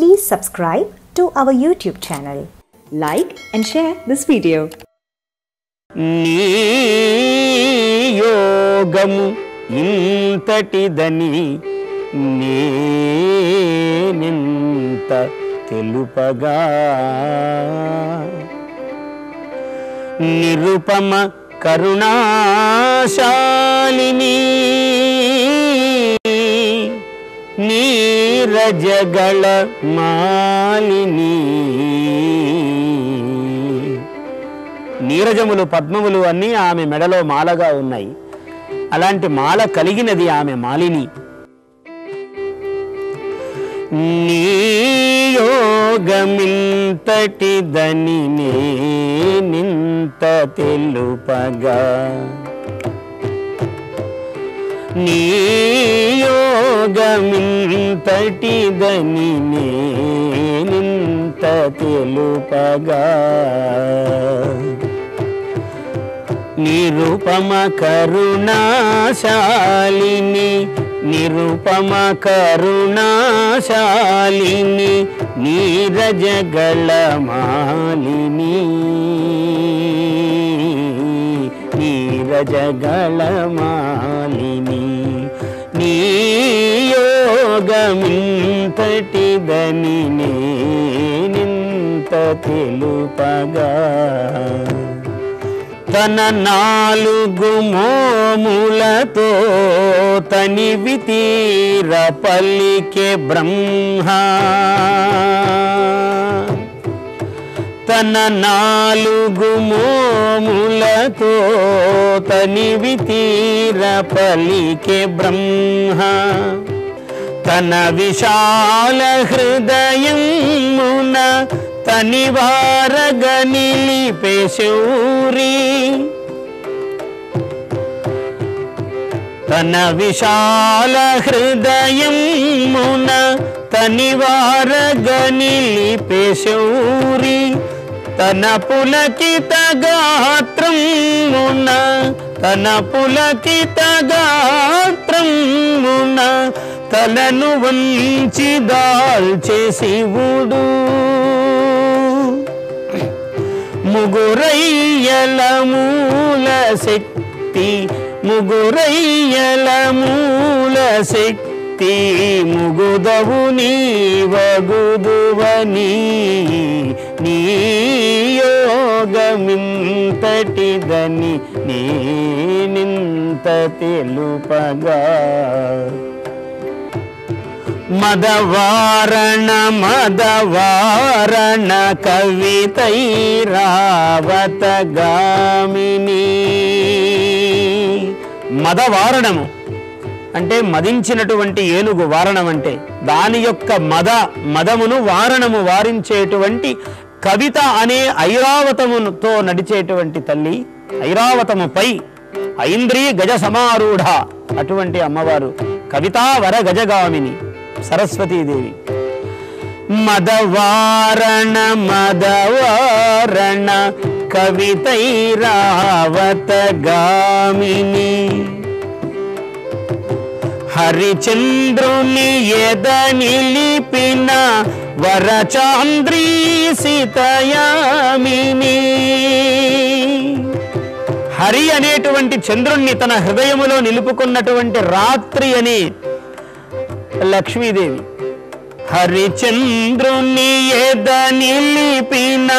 Please subscribe to our YouTube channel. Like and share this video. నీ యోగము ఇంతటిదని నేనెంత తెలుపగా నిరుపమ కరుణాశాలిని నీరజగళ మాలిని. నీరజములు పద్మములు అన్నీ ఆమె మెడలో మాలగా ఉన్నాయి. అలాంటి మాల కలిగినది ఆమె మాలిని. నీ యోగమింతటిదని నేనింత తెలుపగా నీ యోగమింతటిదని నేనింత తెలుపగా నిరుపమ కరుణాశాలిని నిరుపమ కరుణాశాలిని నీరజగళ మాలిని నీరజగళ మాలిని. నీ యోగమింతటిదని నేనింత తెలుపగా తన నాలుగు మోములతో తనివి తీర పలికే బ్రహ్మ తన నాలుగు మోములతో తనివి తీర పలికే బ్రహ్మ తన విశాల హృదయమున తనివారగ నిలిపే శౌరి తన విశాల హృదయమున తనివారగ నిలిపే శౌరి తన పులకిత గాత్రమున తన పులకిత గాత్రమున తలను వంచి దాల్చే శివుడు ముగురయ్యల మూల శక్తి ముగురయ్యల మూల శక్తి ముగుదవు నీవగుదువని నీ యోగమింతటిదని నేనింత తెలుపగా మదవారణ మదవారణ కవితైరావత గామిని. మదవారణము అంటే మదించినటువంటి ఏనుగు. వారణం అంటే దాని యొక్క మదమును వారణము వారించేటువంటి కవిత అనే ఐరావతముతో నడిచేటువంటి తల్లి. ఐరావతముపై ఐంద్రీ గజ సమారూఢ అటువంటి అమ్మవారు కవితావర గజగామిని సరస్వతీదేవి. మదవారణ మదవారణ కవితైరావత గామిని హరిచంద్రుని ఎద నిలిపిన వరచాంద్రీ సీతయామిని. హరి అనేటువంటి చంద్రుణ్ణి తన హృదయములో నిలుపుకున్నటువంటి రాత్రి అని లక్ష్మీదేవి. హరిచంద్రుని ఎద నిలిపిన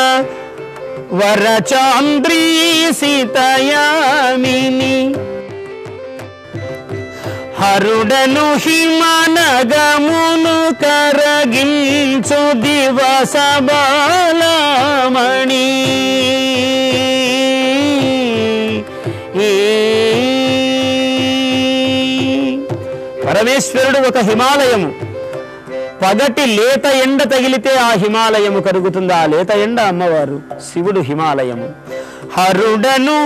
వరచాంద్రీ సీతయామిని హరుడను హిమనగమును కరగించు దివస బాలమణి. పరమేశ్వరుడు ఒక హిమాలయము. పగటి లేత ఎండ తగిలితే ఆ హిమాలయము కరుగుతుంది. ఆ లేత ఎండ అమ్మవారు. శివుడు హిమాలయము. హరుడను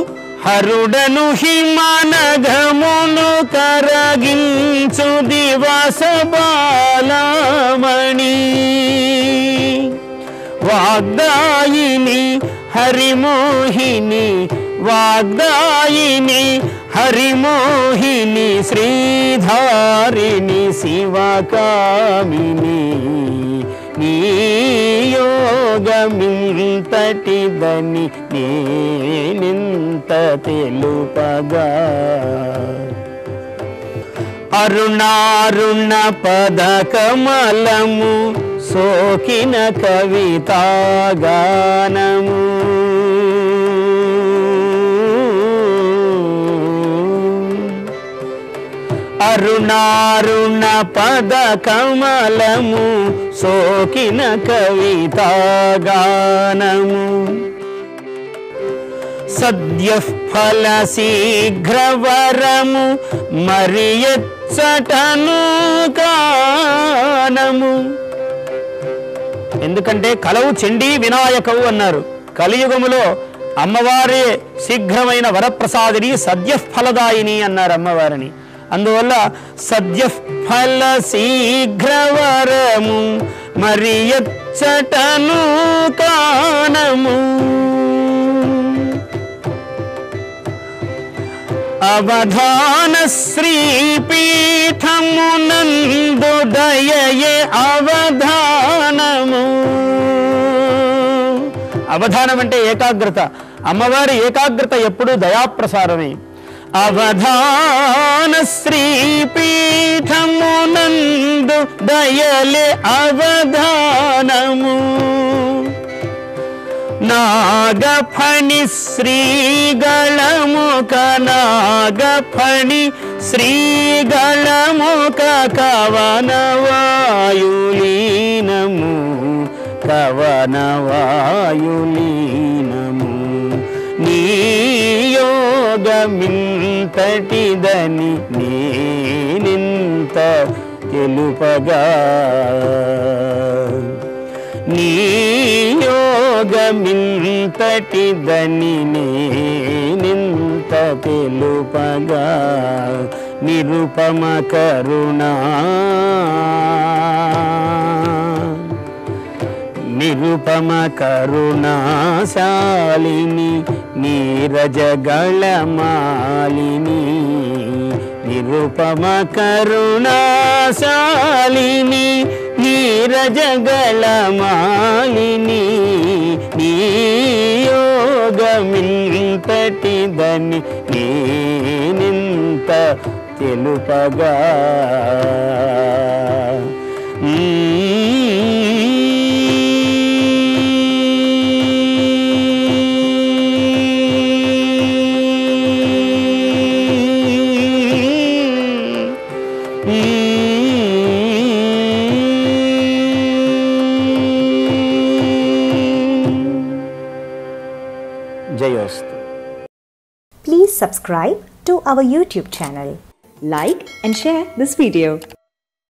హరుడను హిమనగమును కరగించు దివస బాలమణి. వాగ్దాయిని హరిమోహిని వాగ్దాయిని హరిమోహిని శ్రీధారిణి శివకామిని నీ నియోగమింతటిదని నేనింత తెలుపగా అరుణారుణ పద కమలము సోకిన కవితాగానము అరుణారుణ పద కమలము సోకిన కవితాగానము సద్యఫల శీఘ్రవరము మరియచ్చటను గానము. ఎందుకంటే కలవు చండీ వినాయకవు అన్నారు. కలియుగములో అమ్మవారే శీఘ్రమైన వరప్రసాదిని సద్యఫలదాయిని అన్నారు అమ్మవారిని. అందువల్ల సద్యఫల శీఘ్రవరము మరియచ్చటను గానము. అవధాన శ్రీపీఠమునందు దయయే అవధానము. అవధానం అంటే ఏకాగ్రత. అమ్మవారి ఏకాగ్రత ఎప్పుడూ దయాప్రసారమే. అవధాన శ్రీపీఠమునందు దయలే అవధానము. నాగఫణి శ్రీగళముఖ నాగఫణి శ్రీగళముఖ కవనవాయులీనము కవనవాయులీనము. నియోగమింతటిదని నేనింత తెలుపగా నియోగమింతటిదని నేనింత తెలుపగా నిరుపమ కరుణా నిరుపమ కరుణాశాలిని నీరజగళమాలిని. నిరుపమ కరుణాశాలిని నీరజగళమాలిని. నియోగమింతటిదని నేనింత తెలుపగా జయోస్తు. Please subscribe to our YouTube channel. Like and share this video.